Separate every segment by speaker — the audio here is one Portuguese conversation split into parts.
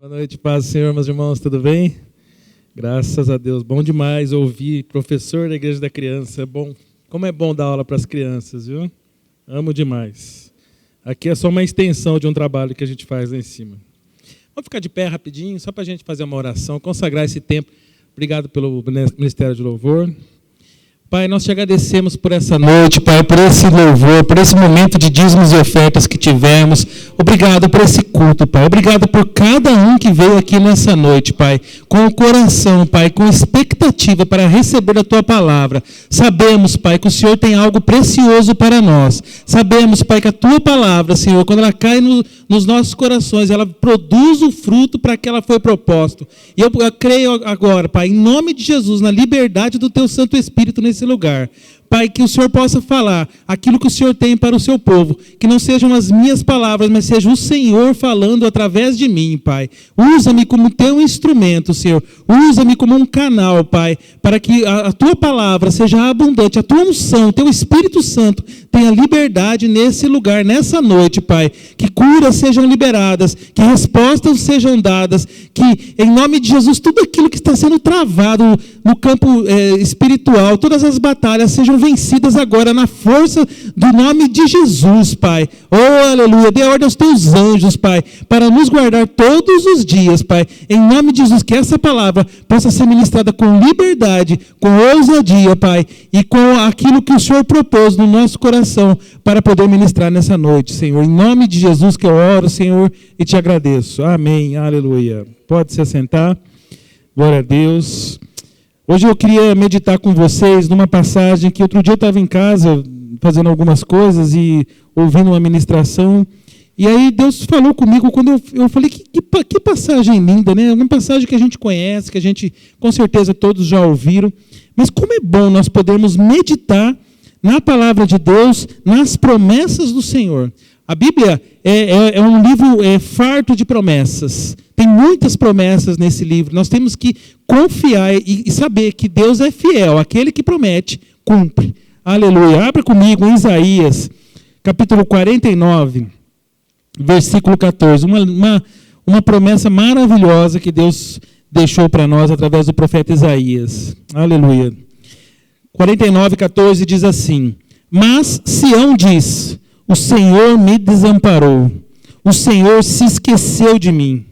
Speaker 1: Boa noite, paz do Senhor, meus irmãos, tudo bem? Graças a Deus, bom demais ouvir professor da Igreja da Criança, é bom. Como é bom dar aula para as crianças, viu? Amo demais. Aqui é só uma extensão de um trabalho que a gente faz lá em cima. Vamos ficar de pé rapidinho, só para a gente fazer uma oração, consagrar esse tempo. Obrigado pelo Ministério de Louvor. Pai, nós te agradecemos por essa noite, Pai, por esse louvor, por esse momento de dízimos e ofertas que tivemos. Obrigado por esse culto, Pai. Obrigado por cada um que veio aqui nessa noite, Pai, com o coração, Pai, com expectativa para receber a Tua palavra. Sabemos, Pai, que o Senhor tem algo precioso para nós. Sabemos, Pai, que a Tua palavra, Senhor, quando ela cai nos nossos corações, ela produz o fruto para que ela foi proposta. E eu creio agora, Pai, em nome de Jesus, na liberdade do Teu Santo Espírito nesse lugar. Pai, que o Senhor possa falar aquilo que o Senhor tem para o seu povo, que não sejam as minhas palavras, mas seja o Senhor falando através de mim, Pai. Usa-me como teu instrumento, Senhor. Usa-me como um canal, Pai, para que a tua palavra seja abundante, a tua unção, o teu Espírito Santo tenha liberdade nesse lugar, nessa noite, Pai. Que curas sejam liberadas, que respostas sejam dadas, que em nome de Jesus tudo aquilo que está sendo travado no campo espiritual, todas as batalhas sejam vencidas agora na força do nome de Jesus, Pai. Oh, aleluia. Dê ordem aos teus anjos, Pai, para nos guardar todos os dias, Pai. Em nome de Jesus, que essa palavra possa ser ministrada com liberdade, com ousadia, Pai, e com aquilo que o Senhor propôs no nosso coração para poder ministrar nessa noite, Senhor. Em nome de Jesus que eu oro, Senhor, e te agradeço. Amém. Aleluia. Pode se assentar. Glória a Deus. Hoje eu queria meditar com vocês numa passagem que outro dia eu estava em casa fazendo algumas coisas e ouvindo uma ministração. E aí Deus falou comigo quando eu falei, que passagem linda, né? Uma passagem que a gente conhece, que a gente com certeza todos já ouviram. Mas como é bom nós podermos meditar na palavra de Deus, nas promessas do Senhor. A Bíblia é um livro farto de promessas. Tem muitas promessas nesse livro. Nós temos que confiar e saber que Deus é fiel. Aquele que promete, cumpre. Aleluia. Abra comigo em Isaías, capítulo 49, versículo 14. Uma promessa maravilhosa que Deus deixou para nós através do profeta Isaías. Aleluia. 49, 14 diz assim: Mas Sião diz, o Senhor me desamparou. O Senhor se esqueceu de mim.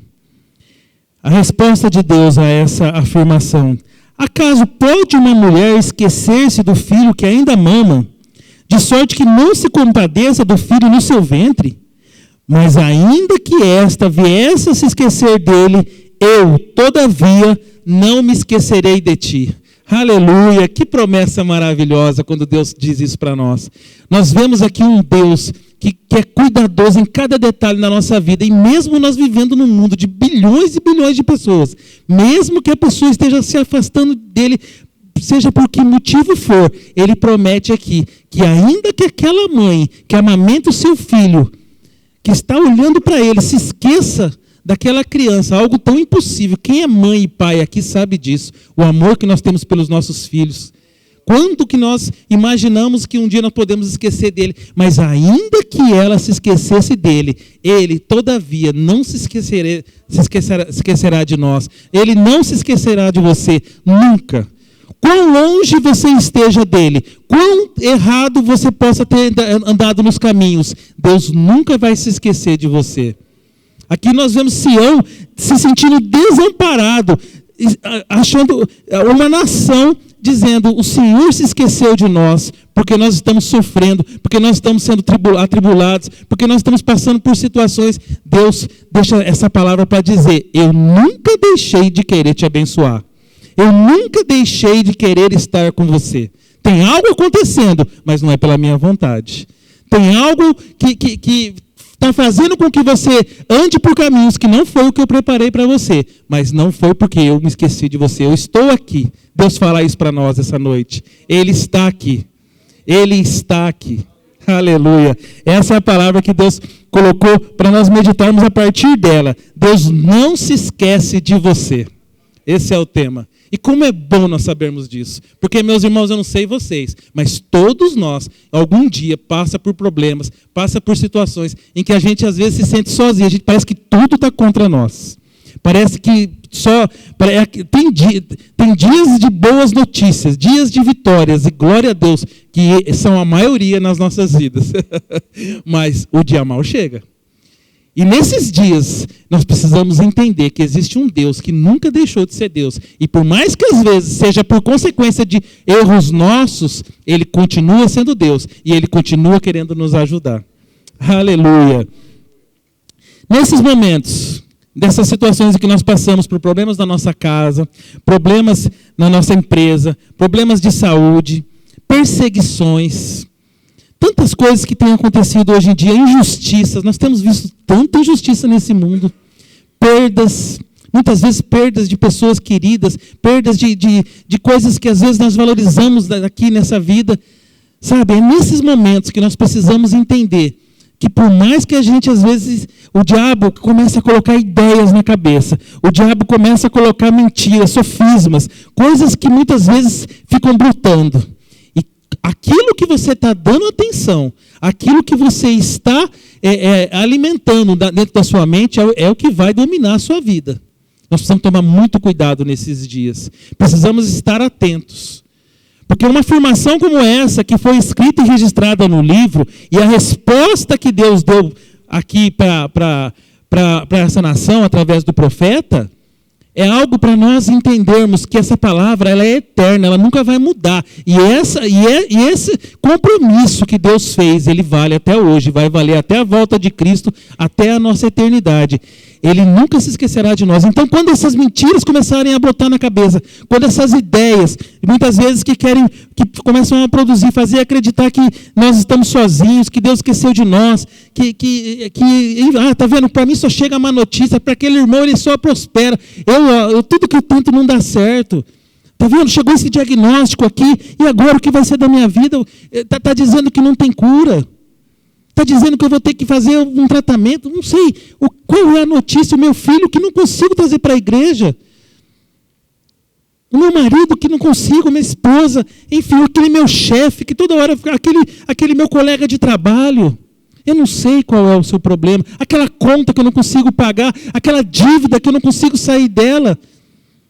Speaker 1: A resposta de Deus a essa afirmação: acaso pode uma mulher esquecer-se do filho que ainda mama, de sorte que não se compadeça do filho no seu ventre? Mas ainda que esta viesse a se esquecer dele, eu, todavia, não me esquecerei de ti. Aleluia, que promessa maravilhosa quando Deus diz isso para nós. Nós vemos aqui um Deus que é cuidadoso em cada detalhe da nossa vida, e mesmo nós vivendo num mundo de bilhões e bilhões de pessoas, mesmo que a pessoa esteja se afastando dele, seja por que motivo for, ele promete aqui, que ainda que aquela mãe que amamenta o seu filho, que está olhando para ele, se esqueça daquela criança, algo tão impossível. Quem é mãe e pai aqui sabe disso, o amor que nós temos pelos nossos filhos. Quanto que nós imaginamos que um dia nós podemos esquecer dele, mas ainda que ela se esquecesse dele, ele, todavia, não se esquecerá de nós. Ele não se esquecerá de você, nunca. Quão longe você esteja dele, quão errado você possa ter andado nos caminhos, Deus nunca vai se esquecer de você. Aqui nós vemos Sião se sentindo desamparado, achando uma nação dizendo, o Senhor se esqueceu de nós, porque nós estamos sofrendo, porque nós estamos sendo atribulados, porque nós estamos passando por situações. Deus deixa essa palavra para dizer, eu nunca deixei de querer te abençoar. Eu nunca deixei de querer estar com você. Tem algo acontecendo, mas não é pela minha vontade. Tem algo que está fazendo com que você ande por caminhos que não foi o que eu preparei para você, mas não foi porque eu me esqueci de você. Eu estou aqui. Deus fala isso para nós essa noite. Ele está aqui. Ele está aqui. Aleluia. Essa é a palavra que Deus colocou para nós meditarmos a partir dela. Deus não se esquece de você. Esse é o tema. E como é bom nós sabermos disso. Porque, meus irmãos, eu não sei vocês, mas todos nós, algum dia, passa por problemas, passa por situações em que a gente às vezes se sente sozinho, a gente parece que tudo está contra nós. Parece que tem dias de boas notícias, dias de vitórias, e glória a Deus, que são a maioria nas nossas vidas. Mas o dia mau chega. E nesses dias, nós precisamos entender que existe um Deus que nunca deixou de ser Deus. E por mais que às vezes seja por consequência de erros nossos, Ele continua sendo Deus. E Ele continua querendo nos ajudar. Aleluia. Nesses momentos, dessas situações em que nós passamos por problemas na nossa casa, problemas na nossa empresa, problemas de saúde, perseguições, tantas coisas que têm acontecido hoje em dia, injustiças, nós temos visto tanta injustiça nesse mundo, perdas, muitas vezes perdas de pessoas queridas, perdas de coisas que às vezes nós valorizamos aqui nessa vida, sabe? É nesses momentos que nós precisamos entender que por mais que a gente, às vezes, o diabo começa a colocar ideias na cabeça, o diabo começa a colocar mentiras, sofismas, coisas que muitas vezes ficam brotando. E aquilo que você está dando atenção, aquilo que você está alimentando dentro da sua mente é o que vai dominar a sua vida. Nós precisamos tomar muito cuidado nesses dias. Precisamos estar atentos. Porque uma afirmação como essa, que foi escrita e registrada no livro, e a resposta que Deus deu aqui para essa nação, através do profeta, é algo para nós entendermos que essa palavra ela é eterna, ela nunca vai mudar. E esse compromisso que Deus fez, ele vale até hoje, vai valer até a volta de Cristo, até a nossa eternidade. Ele nunca se esquecerá de nós. Então, quando essas mentiras começarem a botar na cabeça, quando essas ideias, muitas vezes que começam a produzir, fazer acreditar que nós estamos sozinhos, que Deus esqueceu de nós, tá vendo? Para mim só chega má notícia, para aquele irmão ele só prospera. Tudo que eu tento não dá certo. Tá vendo? Chegou esse diagnóstico aqui, e agora o que vai ser da minha vida? Tá dizendo que não tem cura. Está dizendo que eu vou ter que fazer um tratamento, não sei. Qual é a notícia? O meu filho que não consigo trazer para a igreja. O meu marido que não consigo, minha esposa. Enfim, aquele meu chefe que toda hora, aquele meu colega de trabalho. Eu não sei qual é o seu problema. Aquela conta que eu não consigo pagar. Aquela dívida que eu não consigo sair dela.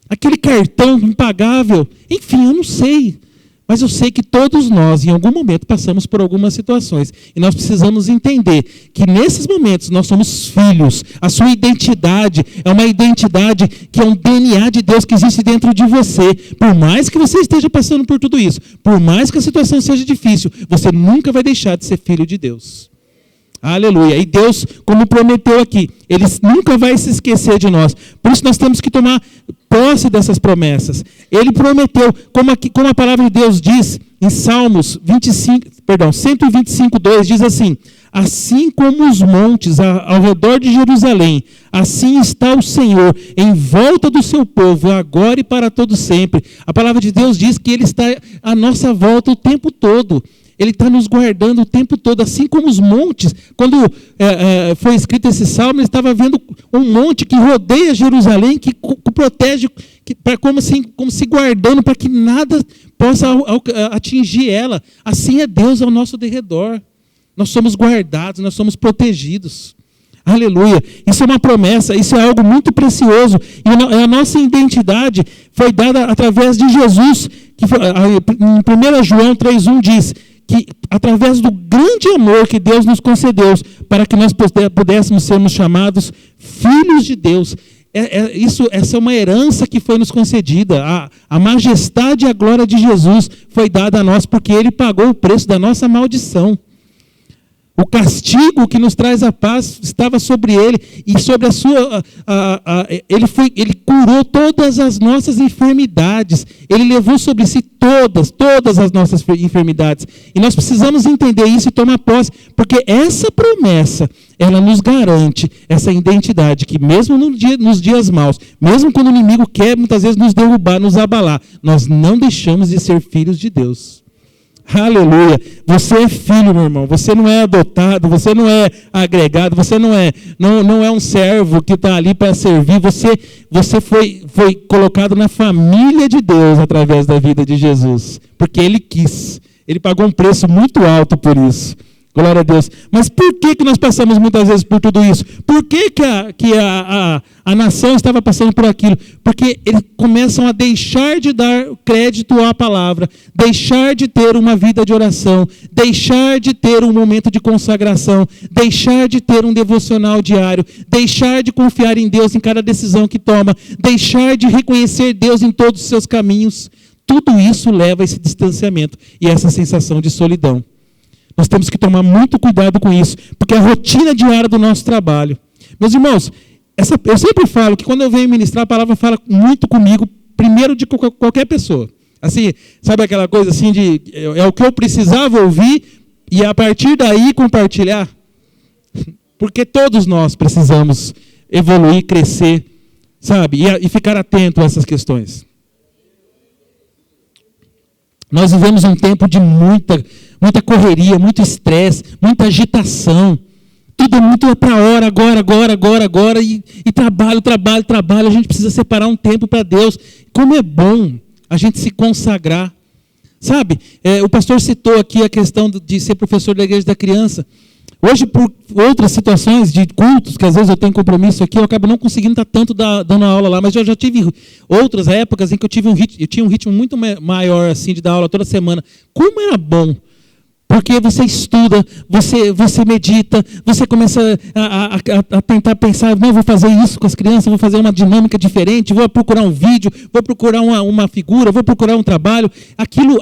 Speaker 1: Aquele cartão impagável. Enfim, eu não sei. Mas eu sei que todos nós, em algum momento, passamos por algumas situações. E nós precisamos entender que nesses momentos nós somos filhos. A sua identidade é uma identidade que é um DNA de Deus que existe dentro de você. Por mais que você esteja passando por tudo isso, por mais que a situação seja difícil, você nunca vai deixar de ser filho de Deus. Aleluia. E Deus, como prometeu aqui, Ele nunca vai se esquecer de nós. Por isso nós temos que tomar posse dessas promessas. Ele prometeu, como a palavra de Deus diz, em Salmos 125:2, diz assim: assim como os montes ao redor de Jerusalém, assim está o Senhor em volta do seu povo, agora e para todo sempre. A palavra de Deus diz que Ele está à nossa volta o tempo todo. Ele está nos guardando o tempo todo, assim como os montes. Quando foi escrito esse salmo, ele estava vendo um monte que rodeia Jerusalém, que protege, como se guardando para que nada possa atingir ela. Assim é Deus ao nosso derredor. Nós somos guardados, nós somos protegidos. Aleluia. Isso é uma promessa, isso é algo muito precioso. E a nossa identidade foi dada através de Jesus, que em 1 João 3:1 diz que através do grande amor que Deus nos concedeu para que nós pudéssemos sermos chamados filhos de Deus. Essa é uma herança que foi nos concedida. A majestade e a glória de Jesus foi dada a nós porque Ele pagou o preço da nossa maldição. O castigo que nos traz a paz estava sobre Ele e sobre a sua. Ele curou todas as nossas enfermidades. Ele levou sobre si todas as nossas enfermidades. E nós precisamos entender isso e tomar posse, porque essa promessa, ela nos garante essa identidade, que mesmo nos dias maus, mesmo quando o inimigo quer muitas vezes nos derrubar, nos abalar, nós não deixamos de ser filhos de Deus. Aleluia. Você é filho, meu irmão. Você não é adotado, você não é agregado, você não é um servo que está ali para servir. Você foi colocado na família de Deus através da vida de Jesus, porque Ele quis. Ele pagou um preço muito alto por isso. Glória a Deus. Mas por que nós passamos muitas vezes por tudo isso? Por que a nação estava passando por aquilo? Porque eles começam a deixar de dar crédito à palavra, deixar de ter uma vida de oração, deixar de ter um momento de consagração, deixar de ter um devocional diário, deixar de confiar em Deus em cada decisão que toma, deixar de reconhecer Deus em todos os seus caminhos. Tudo isso leva a esse distanciamento e essa sensação de solidão. Nós temos que tomar muito cuidado com isso, porque é a rotina diária do nosso trabalho. Meus irmãos, eu sempre falo que quando eu venho ministrar, a palavra fala muito comigo, primeiro de qualquer pessoa. Assim, sabe aquela coisa assim de, é o que eu precisava ouvir e a partir daí compartilhar? Porque todos nós precisamos evoluir, crescer, sabe? E ficar atento a essas questões. Nós vivemos um tempo de muita correria, muito estresse, muita agitação. Tudo é muito para a hora, agora. E trabalho. A gente precisa separar um tempo para Deus. Como é bom a gente se consagrar. Sabe, o pastor citou aqui a questão de ser professor da igreja da criança. Hoje, por outras situações de cultos, que às vezes eu tenho compromisso aqui, eu acabo não conseguindo estar tanto dando aula lá, mas eu já tive outras épocas em que eu tinha um ritmo muito maior assim, de dar aula toda semana. Como era bom! Porque você estuda, você medita, você começa a tentar pensar, não, vou fazer isso com as crianças, vou fazer uma dinâmica diferente, vou procurar um vídeo, vou procurar uma figura, vou procurar um trabalho. Aquilo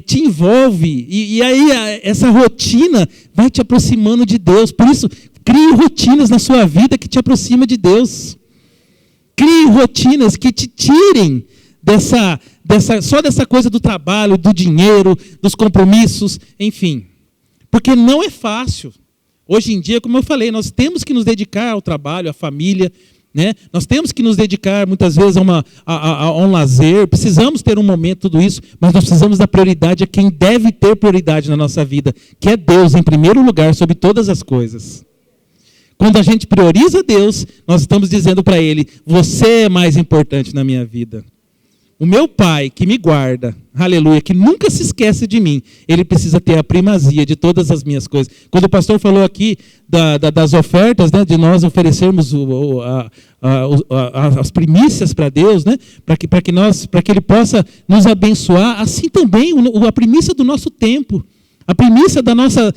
Speaker 1: te envolve, e aí essa rotina vai te aproximando de Deus. Por isso, crie rotinas na sua vida que te aproximam de Deus. Crie rotinas que te tirem só dessa coisa do trabalho, do dinheiro, dos compromissos, enfim. Porque não é fácil. Hoje em dia, como eu falei, nós temos que nos dedicar ao trabalho, à família, né? Nós temos que nos dedicar muitas vezes a um lazer, precisamos ter um momento, tudo isso, mas nós precisamos dar prioridade a quem deve ter prioridade na nossa vida, que é Deus em primeiro lugar sobre todas as coisas. Quando a gente prioriza Deus, nós estamos dizendo para Ele, você é mais importante na minha vida. O meu Pai que me guarda, aleluia, que nunca se esquece de mim, Ele precisa ter a primazia de todas as minhas coisas. Quando o pastor falou aqui das ofertas, né, de nós oferecermos as primícias para Deus, né, para que Ele possa nos abençoar, assim também a primícia do nosso tempo. A primícia da nossa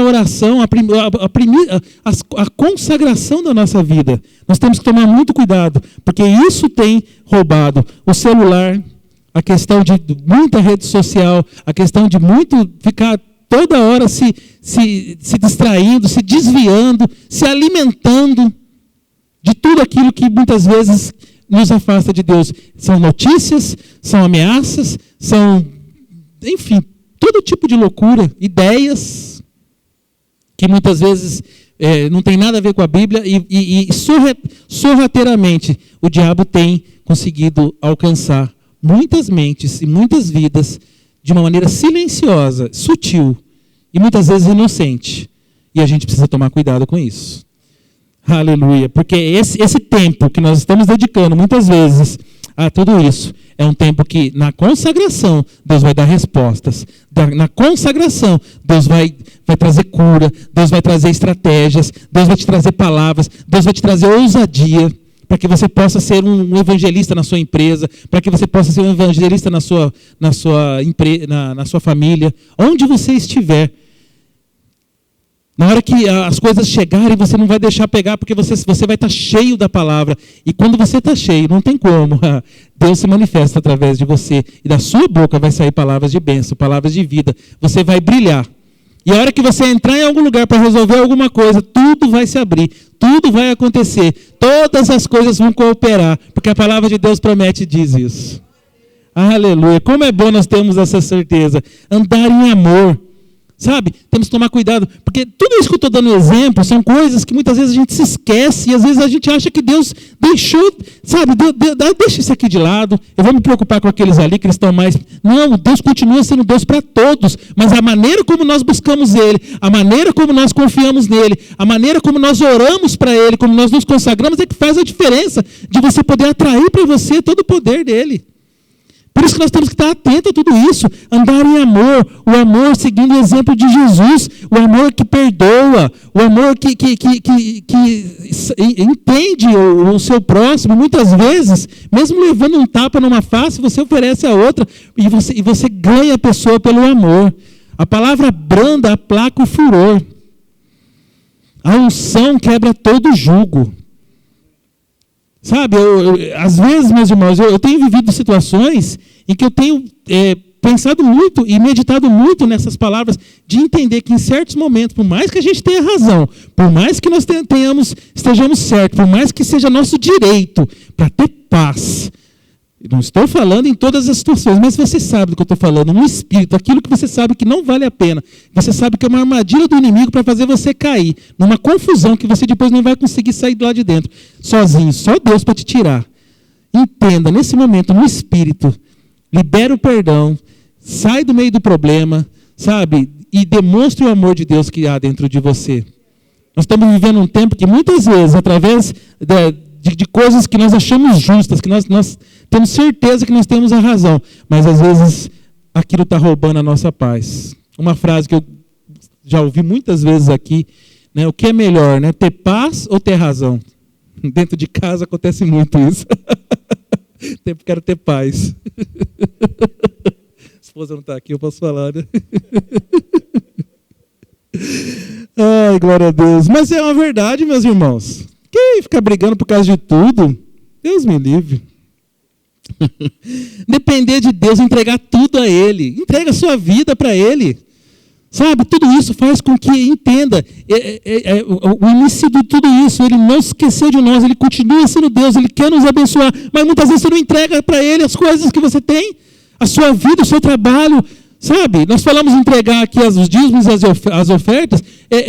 Speaker 1: oração, a consagração da nossa vida. Nós temos que tomar muito cuidado, porque isso tem roubado o celular, a questão de muita rede social, a questão de muito ficar toda hora se distraindo, se desviando, se alimentando de tudo aquilo que muitas vezes nos afasta de Deus. São notícias, são ameaças, enfim, todo tipo de loucura, ideias que muitas vezes não tem nada a ver com a Bíblia e sorrateiramente o diabo tem conseguido alcançar muitas mentes e muitas vidas de uma maneira silenciosa, sutil e muitas vezes inocente. E a gente precisa tomar cuidado com isso. Aleluia, porque esse tempo que nós estamos dedicando muitas vezes a tudo isso, é um tempo que na consagração Deus vai dar respostas. Na consagração Deus vai trazer cura, Deus vai trazer estratégias, Deus vai te trazer palavras, Deus vai te trazer ousadia, para que você possa ser um evangelista na sua empresa, para que você possa ser um evangelista na sua família, onde você estiver. Na hora que as coisas chegarem, você não vai deixar pegar, porque você vai estar cheio da palavra. E quando você está cheio, não tem como. Deus se manifesta através de você. E da sua boca vai sair palavras de bênção, palavras de vida. Você vai brilhar. E a hora que você entrar em algum lugar para resolver alguma coisa, tudo vai se abrir, tudo vai acontecer. Todas as coisas vão cooperar, porque a palavra de Deus promete e diz isso. Aleluia. Como é bom nós termos essa certeza. Andar em amor. Sabe, temos que tomar cuidado, porque tudo isso que eu estou dando exemplo são coisas que muitas vezes a gente se esquece e às vezes a gente acha que Deus deixou, sabe, deixa isso aqui de lado, eu vou me preocupar com aqueles ali que eles estão mais... Não, Deus continua sendo Deus para todos, mas a maneira como nós buscamos Ele, a maneira como nós confiamos nele, a maneira como nós oramos para Ele, como nós nos consagramos é que faz a diferença de você poder atrair para você todo o poder dEle. Por isso que nós temos que estar atentos a tudo isso, andar em amor, o amor seguindo o exemplo de Jesus, o amor que perdoa, o amor que entende o seu próximo. Muitas vezes, mesmo levando um tapa numa face, você oferece a outra e você ganha a pessoa pelo amor. A palavra branda aplaca o furor. A unção quebra todo jugo. Sabe, às vezes, meus irmãos, eu tenho vivido situações em que eu tenho pensado muito e meditado muito nessas palavras, de entender que em certos momentos, por mais que a gente tenha razão, por mais que nós estejamos certos, por mais que seja nosso direito para ter paz, não estou falando em todas as situações, mas você sabe do que eu estou falando, um espírito, aquilo que você sabe que não vale a pena, você sabe que é uma armadilha do inimigo para fazer você cair, numa confusão que você depois não vai conseguir sair de lá de dentro, sozinho, só Deus para te tirar. Entenda, nesse momento, no espírito, libera o perdão, sai do meio do problema, sabe, e demonstre o amor de Deus que há dentro de você. Nós estamos vivendo um tempo que muitas vezes, através de coisas que nós achamos justas, que nós temos certeza que nós temos a razão, mas às vezes aquilo está roubando a nossa paz. Uma frase que eu já ouvi muitas vezes aqui, né, o que é melhor, né, ter paz ou ter razão? Dentro de casa acontece muito isso. Quero ter paz. A esposa não está aqui, eu posso falar, né? Ai, glória a Deus. Mas é uma verdade, meus irmãos. Quem fica brigando por causa de tudo? Deus me livre. Depender de Deus, entregar tudo a Ele. Entrega a sua vida para Ele. Sabe, tudo isso faz com que entenda o início de tudo isso. Ele não esqueceu de nós, Ele continua sendo Deus, Ele quer nos abençoar, mas muitas vezes você não entrega para Ele as coisas que você tem, a sua vida, o seu trabalho, sabe? Nós falamos em entregar aqui os dízimos e as ofertas,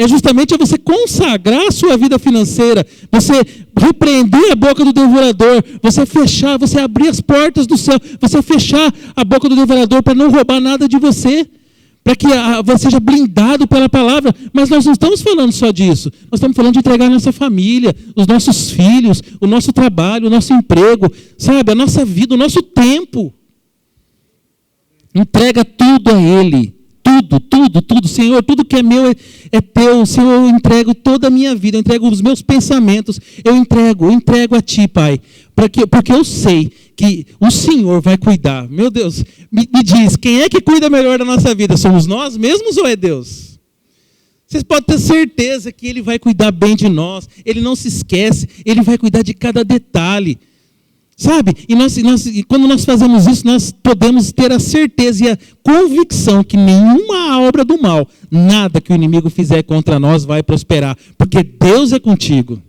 Speaker 1: justamente você consagrar a sua vida financeira, você repreender a boca do devorador, você fechar, você abrir as portas do céu, você fechar a boca do devorador para não roubar nada de você, para que você seja blindado pela palavra. Mas nós não estamos falando só disso. Nós estamos falando de entregar a nossa família, os nossos filhos, o nosso trabalho, o nosso emprego, sabe? A nossa vida, o nosso tempo. Entrega tudo a Ele. Tudo. Senhor, tudo que é meu é teu. Senhor, eu entrego toda a minha vida, eu entrego os meus pensamentos, eu entrego a Ti, Pai. Porque eu sei que o Senhor vai cuidar. Meu Deus, me diz, quem é que cuida melhor da nossa vida? Somos nós mesmos ou é Deus? Vocês podem ter certeza que Ele vai cuidar bem de nós. Ele não se esquece, Ele vai cuidar de cada detalhe. Sabe? E quando nós fazemos isso, nós podemos ter a certeza e a convicção que nenhuma obra do mal, nada que o inimigo fizer contra nós vai prosperar, porque Deus é contigo.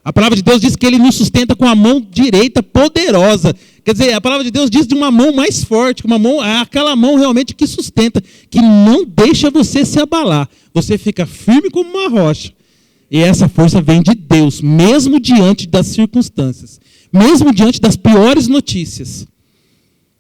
Speaker 1: A palavra de Deus diz que Ele nos sustenta com a mão direita poderosa. Quer dizer, a palavra de Deus diz de uma mão mais forte, aquela mão realmente que sustenta, que não deixa você se abalar. Você fica firme como uma rocha. E essa força vem de Deus, mesmo diante das circunstâncias. Mesmo diante das piores notícias.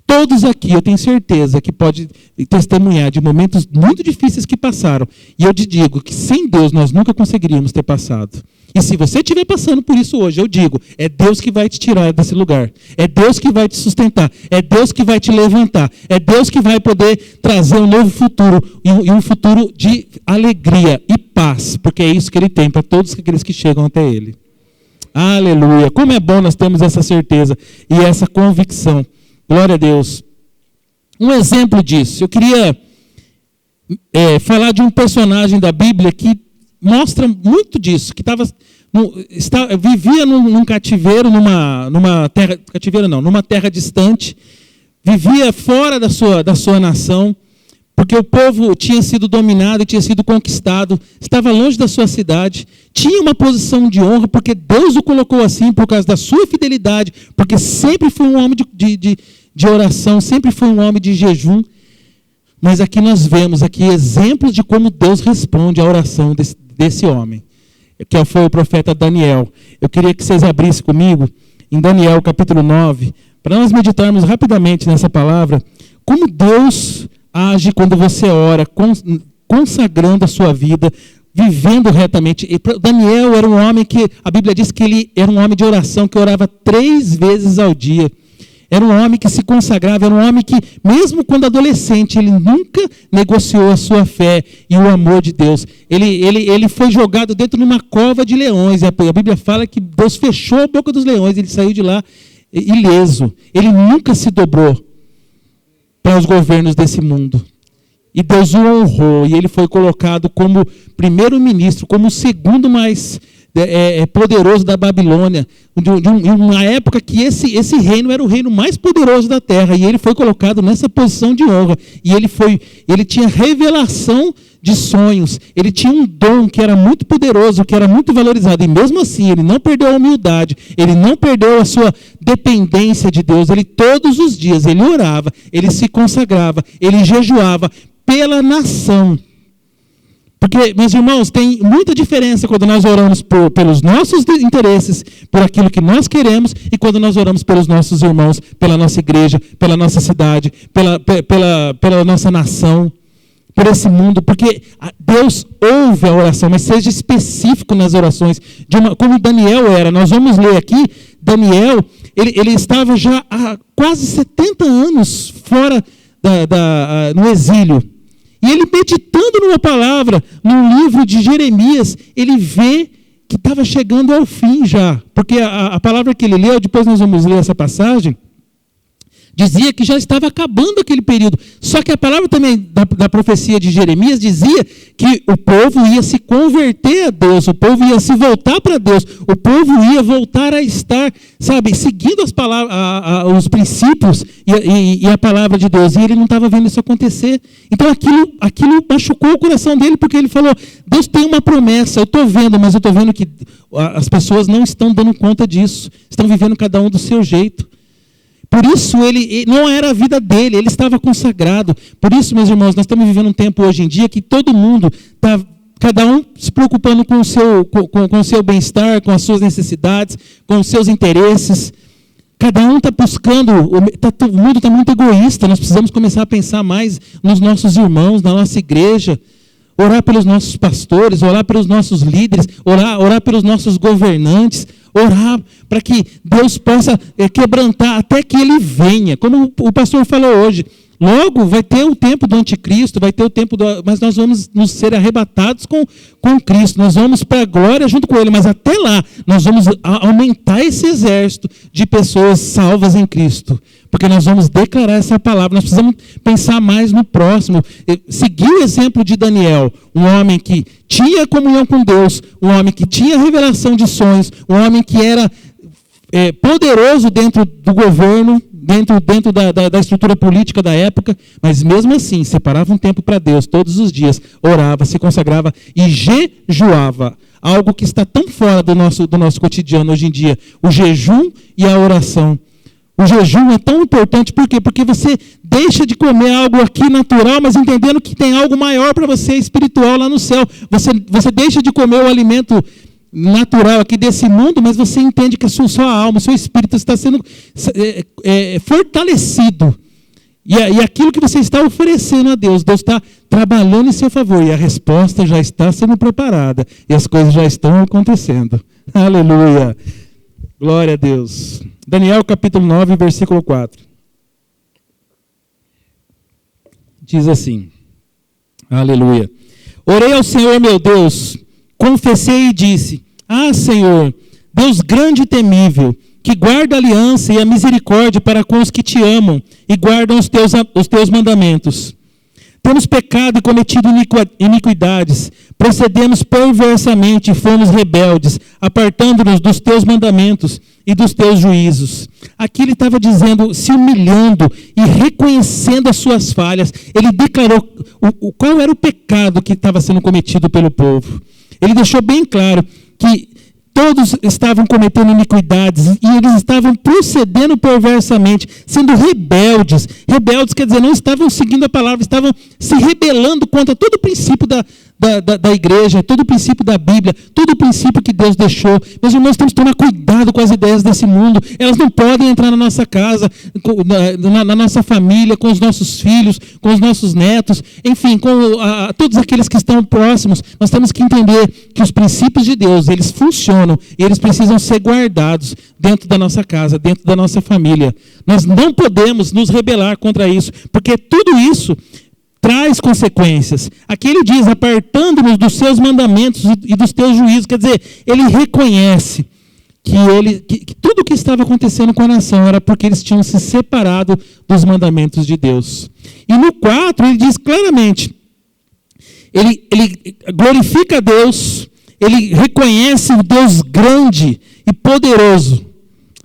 Speaker 1: Todos aqui, eu tenho certeza, que pode testemunhar de momentos muito difíceis que passaram. E eu te digo que sem Deus nós nunca conseguiríamos ter passado. E se você estiver passando por isso hoje, eu digo, é Deus que vai te tirar desse lugar. É Deus que vai te sustentar. É Deus que vai te levantar. É Deus que vai poder trazer um novo futuro. E um futuro de alegria e paz. Porque é isso que Ele tem para todos aqueles que chegam até Ele. Aleluia. Como é bom nós termos essa certeza e essa convicção. Glória a Deus. Um exemplo disso. Eu queria falar de um personagem da Bíblia que mostra muito disso. Que vivia num cativeiro, numa terra distante. Vivia fora da sua nação. Porque o povo tinha sido dominado e tinha sido conquistado, estava longe da sua cidade, tinha uma posição de honra, porque Deus o colocou assim por causa da sua fidelidade, porque sempre foi um homem de oração, sempre foi um homem de jejum. Mas aqui nós vemos exemplos de como Deus responde à oração desse homem, que foi o profeta Daniel. Eu queria que vocês abrissem comigo em Daniel capítulo 9, para nós meditarmos rapidamente nessa palavra, como Deus age quando você ora, consagrando a sua vida, vivendo retamente. E Daniel era um homem que, a Bíblia diz que ele era um homem de oração, que orava 3 vezes ao dia. Era um homem que se consagrava, era um homem que, mesmo quando adolescente, ele nunca negociou a sua fé e o amor de Deus. Ele foi jogado dentro de uma cova de leões. A Bíblia fala que Deus fechou a boca dos leões, ele saiu de lá ileso. Ele nunca se dobrou para os governos desse mundo. E Deus o honrou, e ele foi colocado como primeiro-ministro, como o segundo mais poderoso da Babilônia, de uma época que esse reino era o reino mais poderoso da terra, e ele foi colocado nessa posição de honra, e ele tinha revelação de sonhos, ele tinha um dom que era muito poderoso, que era muito valorizado, e mesmo assim ele não perdeu a humildade, ele não perdeu a sua dependência de Deus, ele todos os dias, ele orava, ele se consagrava, ele jejuava pela nação. Porque, meus irmãos, tem muita diferença quando nós oramos pelos nossos interesses, por aquilo que nós queremos, e quando nós oramos pelos nossos irmãos, pela nossa igreja, pela nossa cidade, pela nossa nação, por esse mundo. Porque Deus ouve a oração, mas seja específico nas orações, como Daniel era. Nós vamos ler aqui, Daniel, ele estava já há quase 70 anos fora no exílio. E ele, meditando numa palavra, num livro de Jeremias, ele vê que estava chegando ao fim já. Porque a palavra que ele leu, depois nós vamos ler essa passagem, dizia que já estava acabando aquele período. Só que a palavra também da profecia de Jeremias dizia que o povo ia se converter a Deus, o povo ia se voltar para Deus, o povo ia voltar a estar, seguindo as palavras, os princípios e a palavra de Deus. E ele não estava vendo isso acontecer. Então aquilo machucou o coração dele, porque ele falou, Deus tem uma promessa, eu estou vendo, mas eu estou vendo que as pessoas não estão dando conta disso, estão vivendo cada um do seu jeito. Por isso, ele não era a vida dele, ele estava consagrado. Por isso, meus irmãos, nós estamos vivendo um tempo hoje em dia que todo mundo está, cada um se preocupando com o seu bem-estar, com as suas necessidades, com os seus interesses. Cada um está buscando, o mundo está muito egoísta, nós precisamos começar a pensar mais nos nossos irmãos, na nossa igreja, orar pelos nossos pastores, orar pelos nossos líderes, orar pelos nossos governantes, orar para que Deus possa quebrantar até que Ele venha. Como o pastor falou hoje, logo vai ter o tempo do anticristo, vai ter o tempo mas nós vamos nos ser arrebatados com Cristo, nós vamos para a glória junto com Ele, mas até lá nós vamos aumentar esse exército de pessoas salvas em Cristo, porque nós vamos declarar essa palavra. Nós precisamos pensar mais no próximo, seguir o exemplo de Daniel, um homem que tinha comunhão com Deus, um homem que tinha revelação de sonhos, um homem que era poderoso dentro do governo, dentro da estrutura política da época, mas mesmo assim separava um tempo para Deus todos os dias, orava, se consagrava e jejuava, algo que está tão fora do nosso cotidiano hoje em dia, o jejum e a oração. O jejum é tão importante, por quê? Porque você deixa de comer algo aqui natural, mas entendendo que tem algo maior para você espiritual lá no céu. Você deixa de comer o alimento natural aqui desse mundo, mas você entende que a sua alma, o seu espírito está sendo fortalecido. E aquilo que você está oferecendo a Deus, Deus está trabalhando em seu favor, e a resposta já está sendo preparada, e as coisas já estão acontecendo. Aleluia! Glória a Deus. Daniel capítulo 9, versículo 4. Diz assim, aleluia. Orei ao Senhor meu Deus, confessei e disse, Senhor, Deus grande e temível, que guarda a aliança e a misericórdia para com os que te amam e guardam os teus mandamentos. Temos pecado e cometido iniquidades, procedemos perversamente e fomos rebeldes, apartando-nos dos teus mandamentos e dos teus juízos. Aqui ele estava dizendo, se humilhando e reconhecendo as suas falhas. Ele declarou qual era o pecado que estava sendo cometido pelo povo. Ele deixou bem claro que todos estavam cometendo iniquidades e eles estavam procedendo perversamente, sendo rebeldes. Rebeldes quer dizer, não estavam seguindo a palavra, estavam se rebelando contra todo o princípio
Speaker 2: da igreja, todo o princípio da Bíblia, todo o princípio que Deus deixou. Meus irmãos, temos que tomar cuidado com as ideias desse mundo. Elas não podem entrar na nossa casa, na nossa família, com os nossos filhos, com os nossos netos, enfim, com todos aqueles que estão próximos. Nós temos que entender que os princípios de Deus, eles funcionam e eles precisam ser guardados dentro da nossa casa, dentro da nossa família. Nós não podemos nos rebelar contra isso, porque tudo isso traz consequências. Aqui ele diz, apartando-nos dos seus mandamentos e dos teus juízos. Quer dizer, ele reconhece que tudo o que estava acontecendo com a nação era porque eles tinham se separado dos mandamentos de Deus. E no 4 ele diz claramente, ele glorifica a Deus, ele reconhece o Deus grande e poderoso.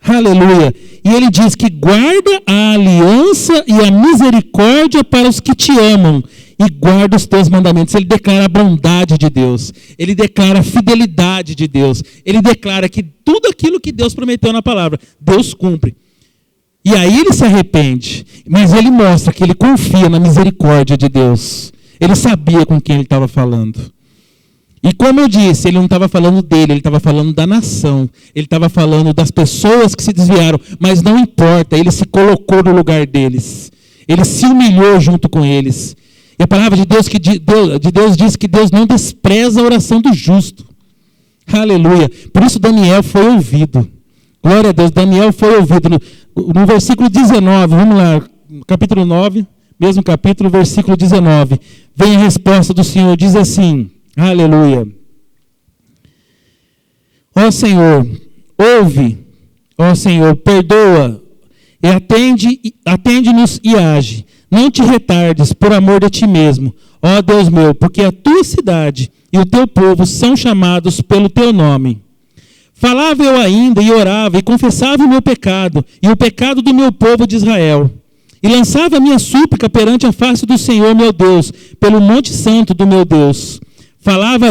Speaker 2: Aleluia. E ele diz que guarda a aliança e a misericórdia para os que te amam e guarda os teus mandamentos. Ele declara a bondade de Deus. Ele declara a fidelidade de Deus. Ele declara que tudo aquilo que Deus prometeu na palavra, Deus cumpre. E aí ele se arrepende. Mas ele mostra que ele confia na misericórdia de Deus. Ele sabia com quem ele estava falando. E como eu disse, ele não estava falando dele, ele estava falando da nação. Ele estava falando das pessoas que se desviaram. Mas não importa, ele se colocou no lugar deles. Ele se humilhou junto com eles. E a palavra de Deus diz que Deus não despreza a oração do justo. Aleluia. Por isso Daniel foi ouvido. Glória a Deus, Daniel foi ouvido. No versículo 19, vamos lá, capítulo 9, mesmo capítulo, versículo 19. Vem a resposta do Senhor, diz assim... Aleluia. Ó Senhor, ouve, ó Senhor, perdoa, e atende-nos e age. Não te retardes por amor de ti mesmo, ó Deus meu, porque a tua cidade e o teu povo são chamados pelo teu nome. Falava eu ainda e orava e confessava o meu pecado e o pecado do meu povo de Israel. E lançava a minha súplica perante a face do Senhor meu Deus, pelo monte santo do meu Deus. Falava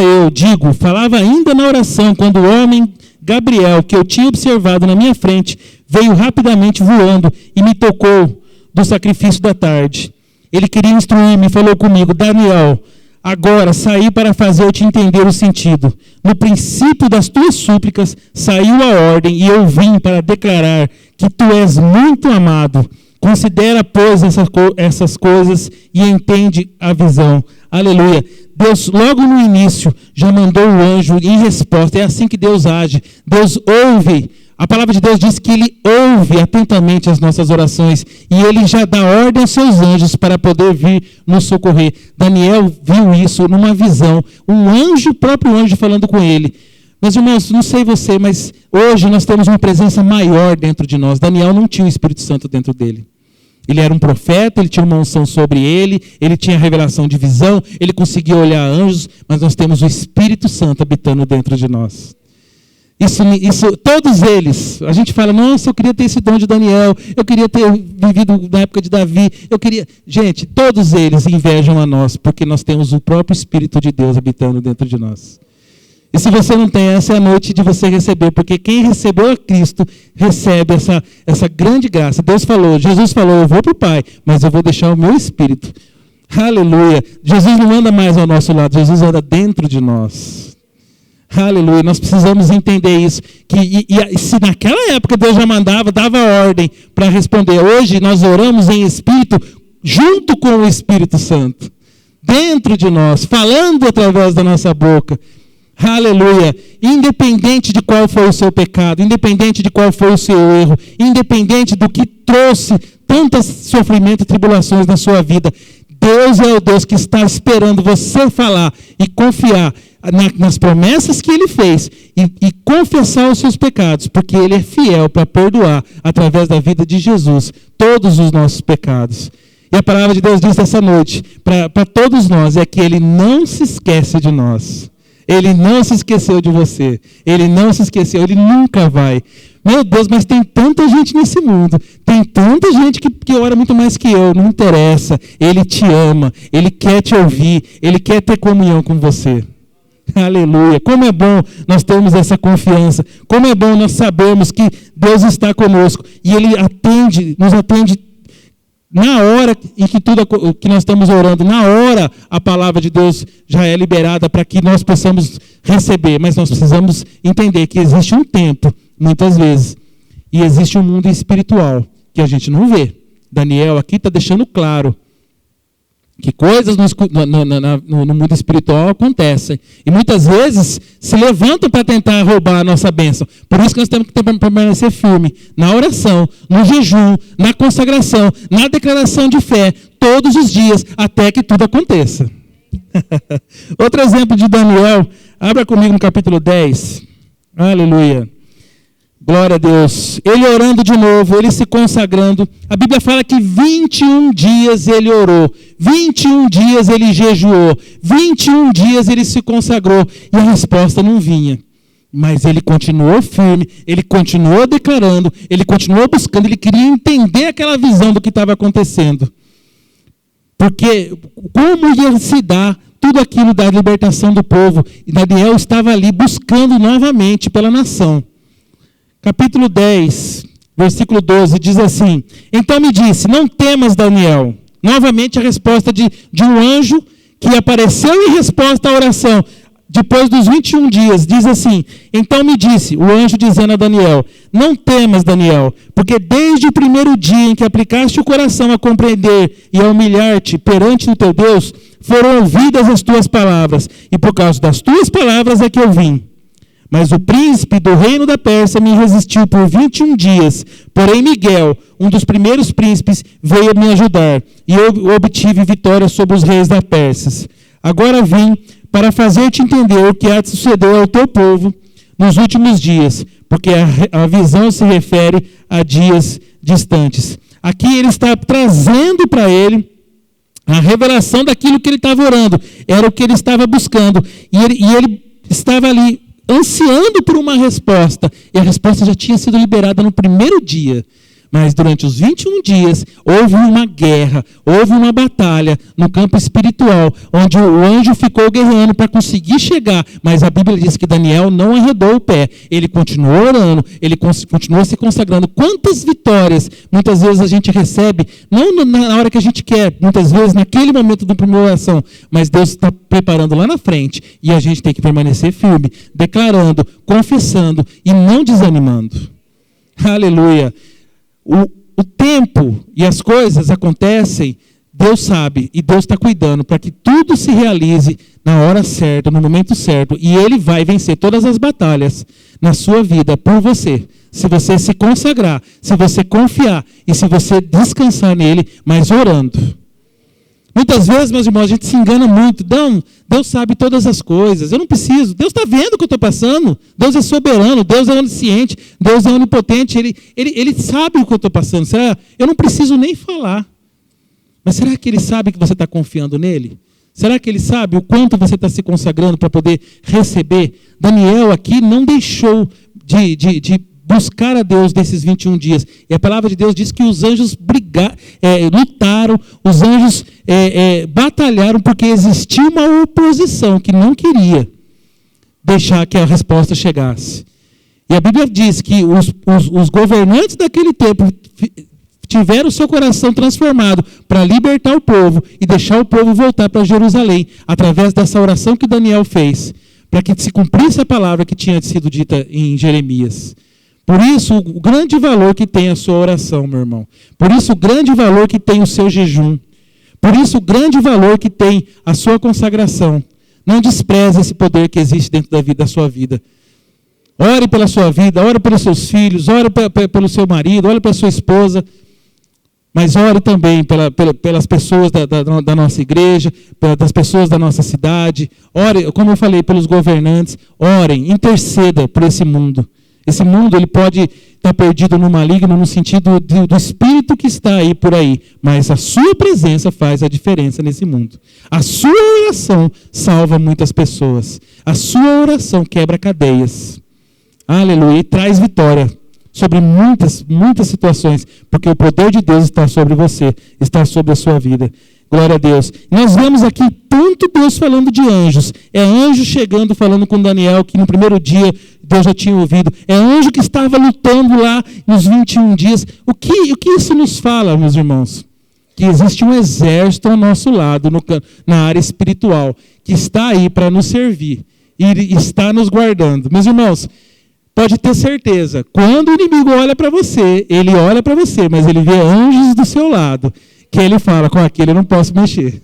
Speaker 2: ainda na oração, quando o homem Gabriel, que eu tinha observado na minha frente, veio rapidamente voando e me tocou do sacrifício da tarde. Ele queria instruir-me e falou comigo, Daniel, agora saí para fazer-te entender o sentido. No princípio das tuas súplicas saiu a ordem e eu vim para declarar que tu és muito amado. Considera, pois, essas coisas e entende a visão. Aleluia. Deus, logo no início, já mandou o anjo em resposta. É assim que Deus age. Deus ouve. A palavra de Deus diz que Ele ouve atentamente as nossas orações. E Ele já dá ordem aos seus anjos para poder vir nos socorrer. Daniel viu isso numa visão. Um anjo, o próprio anjo, falando com ele. Meus irmãos, não sei você, mas hoje nós temos uma presença maior dentro de nós. Daniel não tinha o Espírito Santo dentro dele. Ele era um profeta, ele tinha uma unção sobre ele, ele tinha revelação de visão, ele conseguia olhar anjos, mas nós temos o Espírito Santo habitando dentro de nós. Isso, todos eles, a gente fala, nossa, eu queria ter esse dom de Daniel, eu queria ter vivido na época de Davi, Gente, todos eles invejam a nós, porque nós temos o próprio Espírito de Deus habitando dentro de nós. E se você não tem, essa é a noite de você receber, porque quem recebeu a Cristo recebe essa grande graça. Jesus falou, eu vou para o Pai, mas eu vou deixar o meu Espírito. Aleluia. Jesus não anda mais ao nosso lado, Jesus anda dentro de nós. Aleluia. Nós precisamos entender isso. E se naquela época Deus já dava ordem para responder, hoje nós oramos em Espírito junto com o Espírito Santo. Dentro de nós, falando através da nossa boca. Aleluia, independente de qual foi o seu pecado, independente de qual foi o seu erro, independente do que trouxe tantos sofrimentos e tribulações na sua vida, Deus é o Deus que está esperando você falar e confiar nas promessas que Ele fez e confessar os seus pecados, porque Ele é fiel para perdoar, através da vida de Jesus, todos os nossos pecados. E a palavra de Deus diz essa noite, para todos nós, é que Ele não se esquece de nós. Ele não se esqueceu de você. Ele não se esqueceu. Ele nunca vai. Meu Deus, mas tem tanta gente nesse mundo. Tem tanta gente que ora muito mais que eu. Não interessa. Ele te ama. Ele quer te ouvir. Ele quer ter comunhão com você. Aleluia. Como é bom nós termos essa confiança. Como é bom nós sabermos que Deus está conosco. E Ele nos atende Na hora em que tudo que nós estamos orando, na hora a palavra de Deus já é liberada para que nós possamos receber. Mas nós precisamos entender que existe um tempo, muitas vezes, e existe um mundo espiritual que a gente não vê. Daniel aqui está deixando claro que coisas no mundo espiritual acontecem. E muitas vezes se levantam para tentar roubar a nossa bênção. Por isso que nós temos que permanecer firme na oração, no jejum, na consagração, na declaração de fé, todos os dias, até que tudo aconteça. Outro exemplo de Daniel, abra comigo no capítulo 10. Aleluia. Glória a Deus. Ele orando de novo, ele se consagrando. A Bíblia fala que 21 dias ele orou, 21 dias ele jejuou, 21 dias ele se consagrou e a resposta não vinha. Mas ele continuou firme, ele continuou declarando, ele continuou buscando, ele queria entender aquela visão do que estava acontecendo. Porque como ia se dar tudo aquilo da libertação do povo? E Daniel estava ali buscando novamente pela nação. Capítulo 10, versículo 12, diz assim: Então me disse, não temas, Daniel. Novamente a resposta de um anjo que apareceu em resposta à oração. Depois dos 21 dias, diz assim: Então me disse, o anjo dizendo a Daniel, não temas, Daniel, porque desde o primeiro dia em que aplicaste o coração a compreender e a humilhar-te perante o teu Deus, foram ouvidas as tuas palavras, e por causa das tuas palavras é que eu vim. Mas o príncipe do reino da Pérsia me resistiu por 21 dias. Porém Miguel, um dos primeiros príncipes, veio me ajudar. E eu obtive vitória sobre os reis da Pérsia. Agora vim para fazer-te entender o que há de suceder ao teu povo nos últimos dias. Porque a visão se refere a dias distantes. Aqui ele está trazendo para ele a revelação daquilo que ele estava orando. Era o que ele estava buscando. E ele estava ali ansiando por uma resposta, e a resposta já tinha sido liberada no primeiro dia. Mas durante os 21 dias, houve uma guerra, houve uma batalha no campo espiritual, onde o anjo ficou guerreando para conseguir chegar, mas a Bíblia diz que Daniel não arredou o pé, ele continuou orando, ele continuou se consagrando. Quantas vitórias, muitas vezes a gente recebe, não na hora que a gente quer, muitas vezes naquele momento da primeira oração, mas Deus está preparando lá na frente, e a gente tem que permanecer firme, declarando, confessando e não desanimando. Aleluia! O tempo e as coisas acontecem, Deus sabe, e Deus está cuidando para que tudo se realize na hora certa, no momento certo, e Ele vai vencer todas as batalhas na sua vida por você, se você se consagrar, se você confiar e se você descansar nele, mas orando. Muitas vezes, meus irmãos, a gente se engana muito. Deus sabe todas as coisas. Eu não preciso. Deus está vendo o que eu estou passando. Deus é soberano. Deus é onisciente. Deus é onipotente. Ele sabe o que eu estou passando. Será? Eu não preciso nem falar. Mas será que Ele sabe que você está confiando nele? Será que Ele sabe o quanto você está se consagrando para poder receber? Daniel aqui não deixou de buscar a Deus desses 21 dias. E a palavra de Deus diz que os anjos lutaram, os anjos batalharam, porque existia uma oposição que não queria deixar que a resposta chegasse. E a Bíblia diz que os governantes daquele tempo tiveram o seu coração transformado para libertar o povo e deixar o povo voltar para Jerusalém, através dessa oração que Daniel fez, para que se cumprisse a palavra que tinha sido dita em Jeremias. Por isso, o grande valor que tem a sua oração, meu irmão. Por isso, o grande valor que tem o seu jejum. Por isso, o grande valor que tem a sua consagração. Não despreze esse poder que existe dentro da sua vida. Ore pela sua vida, ore pelos seus filhos, ore pelo seu marido, ore pela sua esposa. Mas ore também pelas pessoas da nossa igreja, das pessoas da nossa cidade. Ore, como eu falei, pelos governantes. Orem, interceda por esse mundo. Esse mundo ele pode estar perdido no maligno no sentido do espírito que está aí por aí. Mas a sua presença faz a diferença nesse mundo. A sua oração salva muitas pessoas. A sua oração quebra cadeias. Aleluia. E traz vitória sobre muitas, muitas situações. Porque o poder de Deus está sobre você. Está sobre a sua vida. Glória a Deus. Nós vemos aqui tanto Deus falando de anjos. É anjo chegando, falando com Daniel, que no primeiro dia Deus já tinha ouvido. É anjo que estava lutando lá nos 21 dias. O que isso nos fala, meus irmãos? que existe um exército ao nosso lado, na área espiritual, que está aí para nos servir e está nos guardando. Meus irmãos, pode ter certeza, quando o inimigo olha para você, ele olha para você, mas ele vê anjos do seu lado, que ele fala, com aquele eu não posso mexer.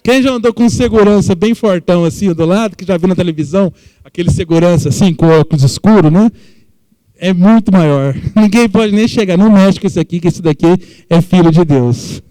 Speaker 2: Quem já andou com um segurança bem fortão assim do lado, que já viu na televisão, aquele segurança assim, com óculos escuros, né? É muito maior. Ninguém pode nem chegar, não mexe com esse aqui, que esse daqui é filho de Deus.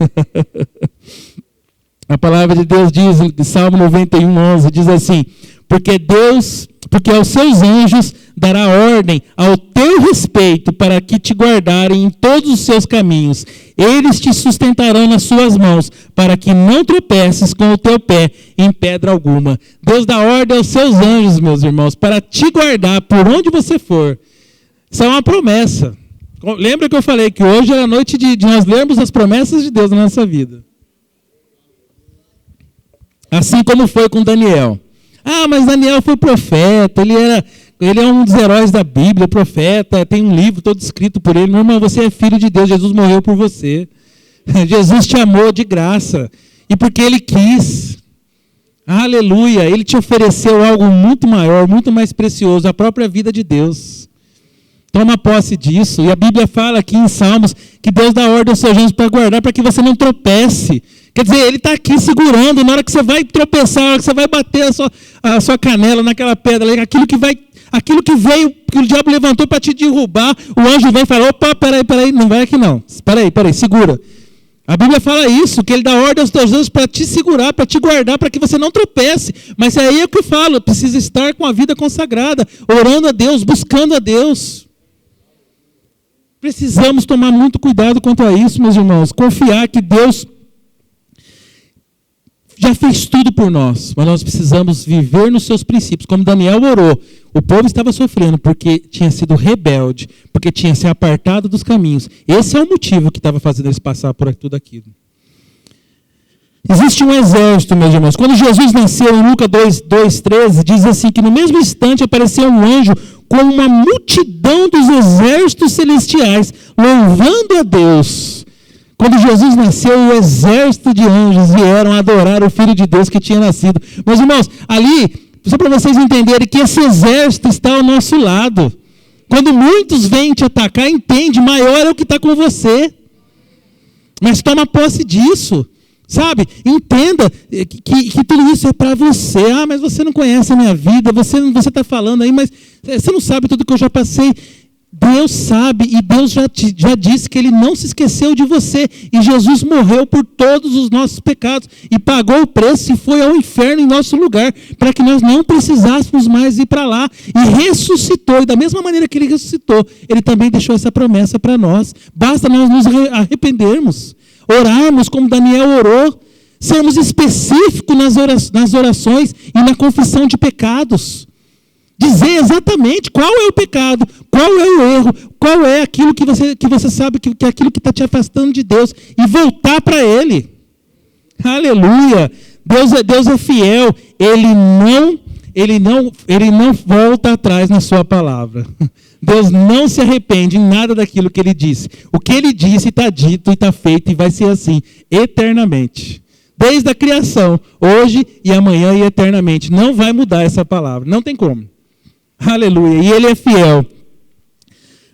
Speaker 2: A palavra de Deus diz, em Salmo 91:11, diz assim, porque aos seus anjos dará ordem ao teu respeito para que te guardarem em todos os seus caminhos. Eles te sustentarão nas suas mãos, para que não tropeces com o teu pé em pedra alguma. Deus dá ordem aos seus anjos, meus irmãos, para te guardar por onde você for. Isso é uma promessa. Lembra que eu falei que hoje é a noite de nós lermos as promessas de Deus na nossa vida. Assim como foi com Daniel. Ah, mas Daniel foi profeta, ele é um dos heróis da Bíblia, profeta, tem um livro todo escrito por ele. Meu irmão, você é filho de Deus, Jesus morreu por você. Jesus te amou de graça, e porque ele quis. Aleluia, ele te ofereceu algo muito maior, muito mais precioso, a própria vida de Deus. Toma posse disso, e a Bíblia fala aqui em Salmos, que Deus dá ordem aos seus anjos para guardar, para que você não tropece. Quer dizer, ele está aqui segurando, na hora que você vai tropeçar, na hora que você vai bater a sua canela naquela pedra, aquilo que veio, que o diabo levantou para te derrubar, o anjo vem e fala, opa, peraí, não vai aqui não, peraí, segura. A Bíblia fala isso, que ele dá ordem aos teus anjos para te segurar, para te guardar, para que você não tropece. Mas aí é o que eu falo, precisa estar com a vida consagrada, orando a Deus, buscando a Deus. Precisamos tomar muito cuidado quanto a isso, meus irmãos, confiar que Deus já fez tudo por nós, mas nós precisamos viver nos seus princípios, como Daniel orou. O povo estava sofrendo porque tinha sido rebelde, porque tinha se apartado dos caminhos. Esse é o motivo que estava fazendo eles passar por tudo aquilo. Existe um exército, meus irmãos. Quando Jesus nasceu, em Lucas 2:13, diz assim, que no mesmo instante apareceu um anjo com uma multidão dos exércitos celestiais, louvando a Deus. Quando Jesus nasceu, o exército de anjos vieram adorar o Filho de Deus que tinha nascido. Meus irmãos, ali, só para vocês entenderem que esse exército está ao nosso lado. Quando muitos vêm te atacar, entende, maior é o que está com você. Mas toma posse disso, sabe? Entenda que tudo isso é para você. Ah, mas você não conhece a minha vida, você está falando aí, mas você não sabe tudo que eu já passei. Deus sabe, e Deus já disse que Ele não se esqueceu de você, e Jesus morreu por todos os nossos pecados, e pagou o preço, e foi ao inferno em nosso lugar, para que nós não precisássemos mais ir para lá, e ressuscitou, e da mesma maneira que Ele ressuscitou, Ele também deixou essa promessa para nós. Basta nós nos arrependermos, orarmos como Daniel orou, sermos específicos nas orações e na confissão de pecados. Dizer exatamente qual é o pecado, qual é o erro, qual é aquilo que você sabe que é aquilo que está te afastando de Deus, e voltar para Ele. Aleluia! Deus é fiel, Ele não volta atrás na sua palavra. Deus não se arrepende em nada daquilo que Ele disse. O que Ele disse está dito e está feito, e vai ser assim eternamente. Desde a criação, hoje e amanhã e eternamente. Não vai mudar essa palavra, não tem como. Aleluia, e Ele é fiel.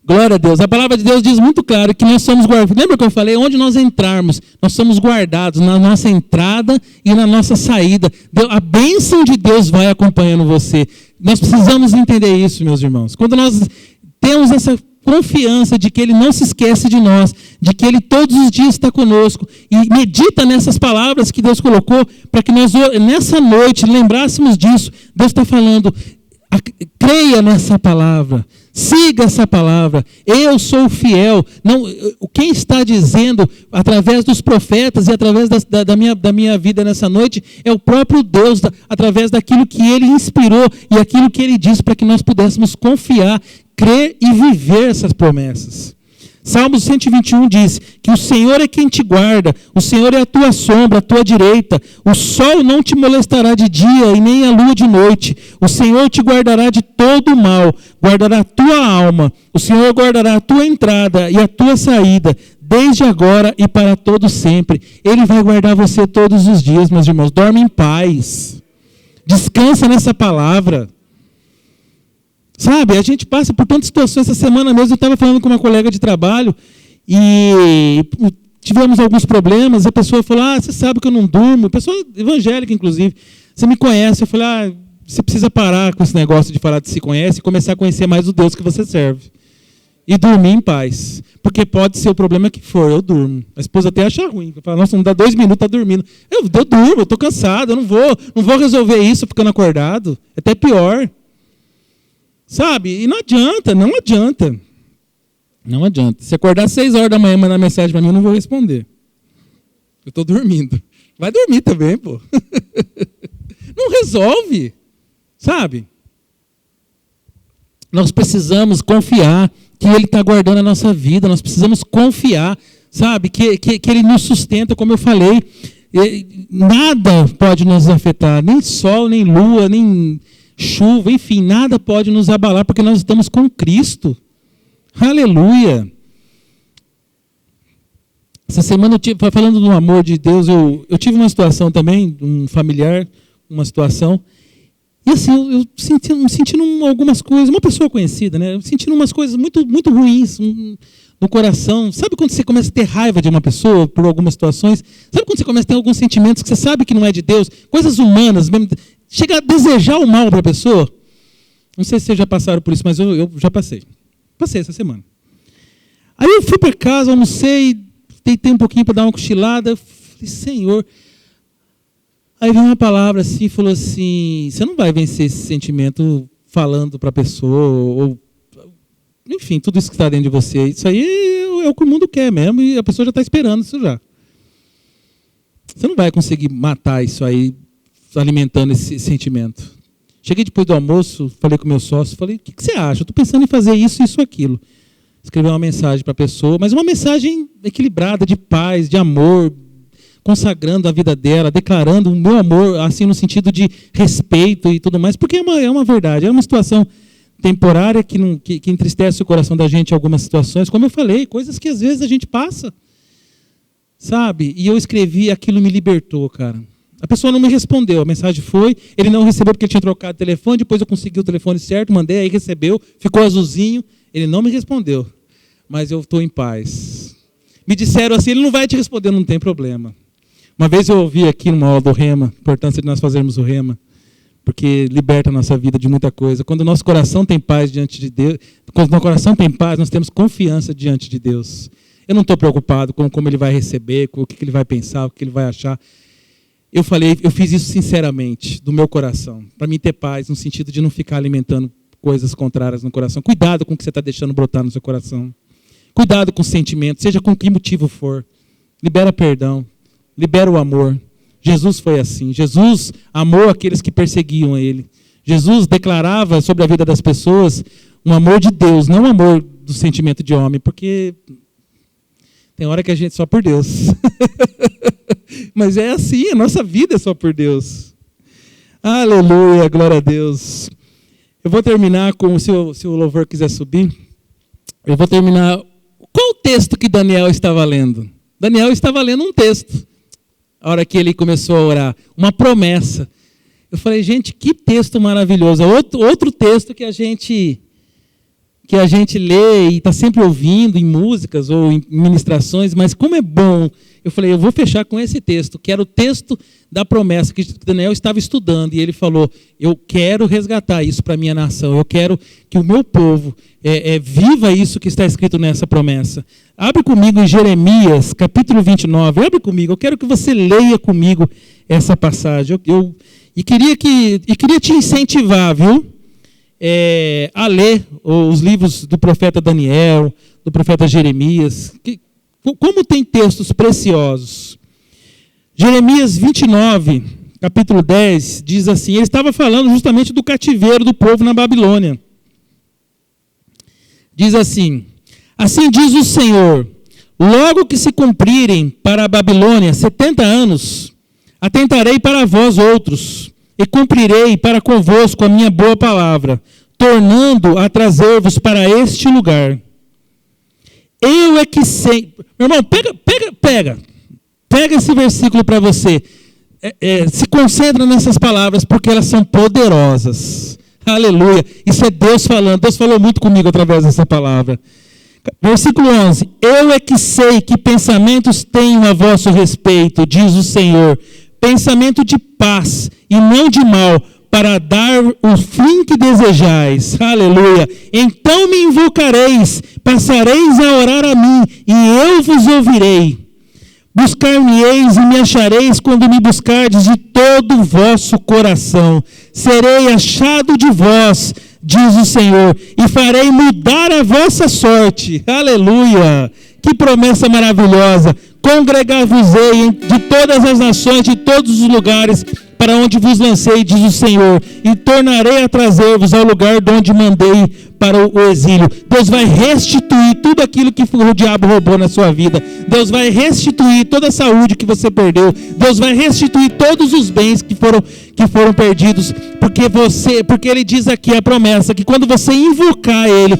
Speaker 2: Glória a Deus. A palavra de Deus diz muito claro que nós somos guardados. Lembra que eu falei? Onde nós entrarmos, nós somos guardados na nossa entrada e na nossa saída. A bênção de Deus vai acompanhando você. Nós precisamos entender isso, meus irmãos. Quando nós temos essa confiança de que Ele não se esquece de nós, de que Ele todos os dias está conosco, e medita nessas palavras que Deus colocou, para que nós nessa noite lembrássemos disso. Deus está falando, creia nessa palavra, siga essa palavra, eu sou fiel. Não, quem está dizendo através dos profetas e através da minha vida nessa noite é o próprio Deus, através daquilo que Ele inspirou e aquilo que Ele disse, para que nós pudéssemos confiar, crer e viver essas promessas. Salmos 121 diz que o Senhor é quem te guarda, o Senhor é a tua sombra, a tua direita, o sol não te molestará de dia e nem a lua de noite, o Senhor te guardará de todo o mal, guardará a tua alma, o Senhor guardará a tua entrada e a tua saída, desde agora e para todo sempre. Ele vai guardar você todos os dias, meus irmãos. Dorme em paz. Descansa nessa palavra. Sabe, a gente passa por tantas situações. Essa semana mesmo eu estava falando com uma colega de trabalho e tivemos alguns problemas. A pessoa falou, você sabe que eu não durmo. Pessoa evangélica, inclusive. Você me conhece. Eu falei, você precisa parar com esse negócio de falar de se conhece e começar a conhecer mais o Deus que você serve. E dormir em paz. Porque pode ser o problema que for, eu durmo. A esposa até acha ruim. Fala, nossa, não dá 2 minutos, está dormindo. Eu durmo, eu estou cansado, eu não vou resolver isso ficando acordado. É até pior. Sabe? E não adianta. Não adianta. Se acordar às 6 horas da manhã e mandar mensagem para mim, eu não vou responder. Eu estou dormindo. Vai dormir também, pô. Não resolve. Sabe? Nós precisamos confiar que Ele está guardando a nossa vida. Nós precisamos confiar, sabe? Que Ele nos sustenta, como eu falei. Nada pode nos afetar. Nem sol, nem lua, nem chuva. Enfim, nada pode nos abalar, porque nós estamos com Cristo. Aleluia! Essa semana, falando do amor de Deus, eu tive uma situação também, um familiar, uma situação. E assim, eu sentindo algumas coisas, uma pessoa conhecida, né? Eu sentindo umas coisas muito, muito ruins no coração. Sabe quando você começa a ter raiva de uma pessoa por algumas situações? Sabe quando você começa a ter alguns sentimentos que você sabe que não é de Deus? Coisas humanas, mesmo, chega a desejar o mal para a pessoa? Não sei se vocês já passaram por isso, mas eu já passei. Passei essa semana. Aí eu fui para casa, almocei, deitei um pouquinho para dar uma cochilada. Falei, Senhor... Aí veio uma palavra assim, falou assim, você não vai vencer esse sentimento falando para a pessoa, ou enfim, tudo isso que está dentro de você. Isso aí é o que o mundo quer mesmo, e a pessoa já está esperando isso já. Você não vai conseguir matar isso aí, alimentando esse sentimento. Cheguei depois do almoço, falei com o meu sócio, falei, o que você acha? Eu estou pensando em fazer isso, aquilo. Escrevi uma mensagem para a pessoa, mas uma mensagem equilibrada, de paz, de amor, consagrando a vida dela, declarando o meu amor, assim, no sentido de respeito e tudo mais, porque é uma verdade, é uma situação temporária que entristece o coração da gente em algumas situações, como eu falei, coisas que às vezes a gente passa, sabe? E eu escrevi, aquilo me libertou, cara. A pessoa não me respondeu, a mensagem foi, ele não recebeu porque ele tinha trocado o telefone, depois eu consegui o telefone certo, mandei, aí recebeu, ficou azulzinho, ele não me respondeu, mas eu estou em paz. Me disseram assim, ele não vai te responder, não tem problema. Uma vez eu ouvi aqui numa aula do Rema, a importância de nós fazermos o Rema, porque liberta a nossa vida de muita coisa. Quando o nosso coração tem paz diante de Deus, quando o nosso coração tem paz, nós temos confiança diante de Deus. Eu não estou preocupado com como ele vai receber, com o que ele vai pensar, o que ele vai achar. Eu fiz isso sinceramente, do meu coração, para mim ter paz, no sentido de não ficar alimentando coisas contrárias no coração. Cuidado com o que você está deixando brotar no seu coração. Cuidado com os sentimentos, seja com que motivo for. Libera perdão. Libera o amor. Jesus foi assim. Jesus amou aqueles que perseguiam ele. Jesus declarava sobre a vida das pessoas um amor de Deus, não um amor do sentimento de homem, porque tem hora que a gente só por Deus. Mas é assim, a nossa vida é só por Deus. Aleluia, glória a Deus. Eu vou terminar com, se o louvor quiser subir, eu vou terminar. Qual o texto que Daniel estava lendo? Daniel estava lendo um texto. A hora que ele começou a orar, uma promessa. Eu falei, gente, que texto maravilhoso. Outro texto que a gente lê e está sempre ouvindo em músicas ou em ministrações, mas como é bom. Eu falei, eu vou fechar com esse texto, que era o texto da promessa que Daniel estava estudando. E ele falou, eu quero resgatar isso para a minha nação. Eu quero que o meu povo viva isso que está escrito nessa promessa. Abre comigo em Jeremias, capítulo 29. Abre comigo, eu quero que você leia comigo essa passagem. E queria te incentivar, viu? A ler os livros do profeta Daniel, do profeta Jeremias. Como tem textos preciosos. Jeremias 29, capítulo 10, diz assim, ele estava falando justamente do cativeiro do povo na Babilônia. Diz assim, assim diz o Senhor, logo que se cumprirem para a Babilônia 70 anos, atentarei para vós outros, e cumprirei para convosco a minha boa palavra, tornando a trazer-vos para este lugar. Eu eu é que sei. Meu irmão, pega esse versículo para você. Se concentra nessas palavras, porque elas são poderosas. Aleluia. Isso é Deus falando. Deus falou muito comigo através dessa palavra. Versículo 11. Eu é que sei que pensamentos tenho a vosso respeito, diz o Senhor. Pensamento de paz e não de mal, para dar o fim que desejais. Aleluia. Então me invocareis, passareis a orar a mim, e eu vos ouvirei. Buscar-me-eis e me achareis quando me buscardes de todo o vosso coração. Serei achado de vós, diz o Senhor, e farei mudar a vossa sorte. Aleluia! Que promessa maravilhosa! Congregar-vos-ei de todas as nações, de todos os lugares, para onde vos lancei, diz o Senhor, e tornarei a trazer-vos ao lugar de onde mandei para o exílio. Deus vai restituir tudo aquilo que o diabo roubou na sua vida. Deus vai restituir toda a saúde que você perdeu. Deus vai restituir todos os bens que foram perdidos, porque Ele diz aqui a promessa, que quando você invocar Ele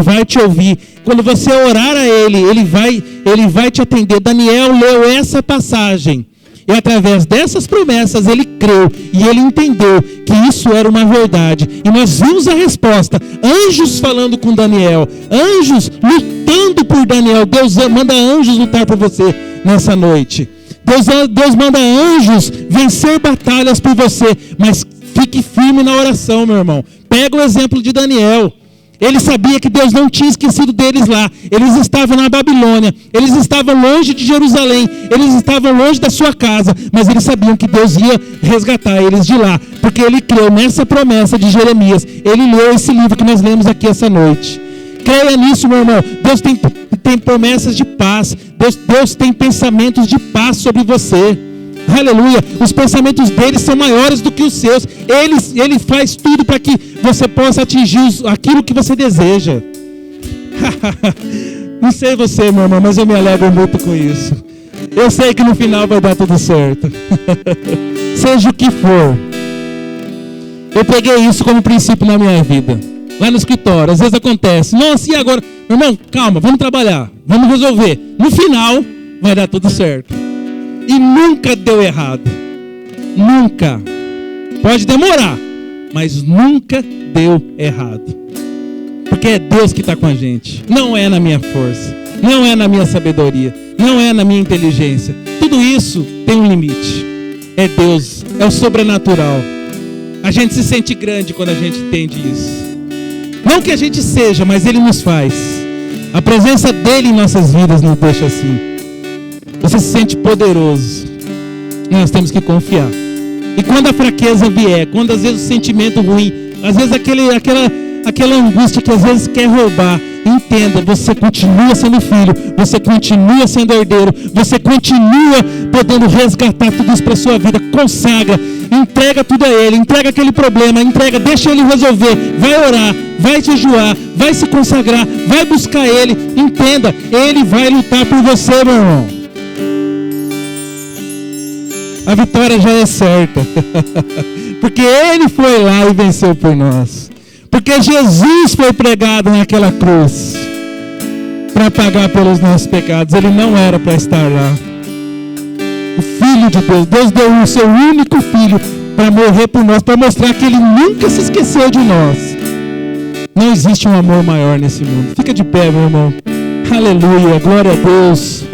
Speaker 2: vai te ouvir. Quando você orar a Ele vai te atender. Daniel leu essa passagem. E através dessas promessas ele creu e ele entendeu que isso era uma verdade. E nós vimos a resposta. Anjos falando com Daniel. Anjos lutando por Daniel. Deus manda anjos lutar por você nessa noite. Deus manda anjos vencer batalhas por você. Mas fique firme na oração, meu irmão. Pega o exemplo de Daniel. Ele sabia que Deus não tinha esquecido deles lá. Eles estavam na Babilônia. Eles estavam longe de Jerusalém. Eles estavam longe da sua casa. Mas eles sabiam que Deus ia resgatar eles de lá. Porque ele creu nessa promessa de Jeremias. Ele leu esse livro que nós lemos aqui essa noite. Creia nisso, meu irmão. Deus tem promessas de paz. Deus tem pensamentos de paz sobre você. Aleluia, os pensamentos dele são maiores do que os seus. Ele faz tudo para que você possa atingir aquilo que você deseja. Não sei você, meu irmão, mas eu me alegro muito com isso. Eu sei que no final vai dar tudo certo. Seja o que for. Eu peguei isso como princípio na minha vida. Lá no escritório, às vezes acontece. Nossa, e agora? Meu irmão, calma, vamos trabalhar. Vamos resolver. No final, vai dar tudo certo. E nunca deu errado. Nunca. Pode demorar, mas nunca deu errado. Porque é Deus que está com a gente. Não é na minha força. Não é na minha sabedoria. Não é na minha inteligência. Tudo isso tem um limite. É Deus. É o sobrenatural. A gente se sente grande quando a gente entende isso. Não que a gente seja, mas Ele nos faz. A presença dEle em nossas vidas nos deixa assim. Você se sente poderoso. Nós temos que confiar. E quando a fraqueza vier, quando às vezes o sentimento ruim, às vezes aquela angústia que às vezes quer roubar, entenda, você continua sendo filho, você continua sendo herdeiro, você continua podendo resgatar tudo isso para a sua vida. Consagra, entrega tudo a Ele, entrega aquele problema, deixa Ele resolver, vai orar, vai jejuar, vai se consagrar, vai buscar Ele, entenda, Ele vai lutar por você, meu irmão. A vitória já é certa, porque Ele foi lá e venceu por nós, porque Jesus foi pregado naquela cruz para pagar pelos nossos pecados. Ele não era para estar lá. O Filho de Deus, Deus deu o seu único Filho para morrer por nós, para mostrar que Ele nunca se esqueceu de nós. Não existe um amor maior nesse mundo. Fica de pé, meu irmão. Aleluia, glória a Deus.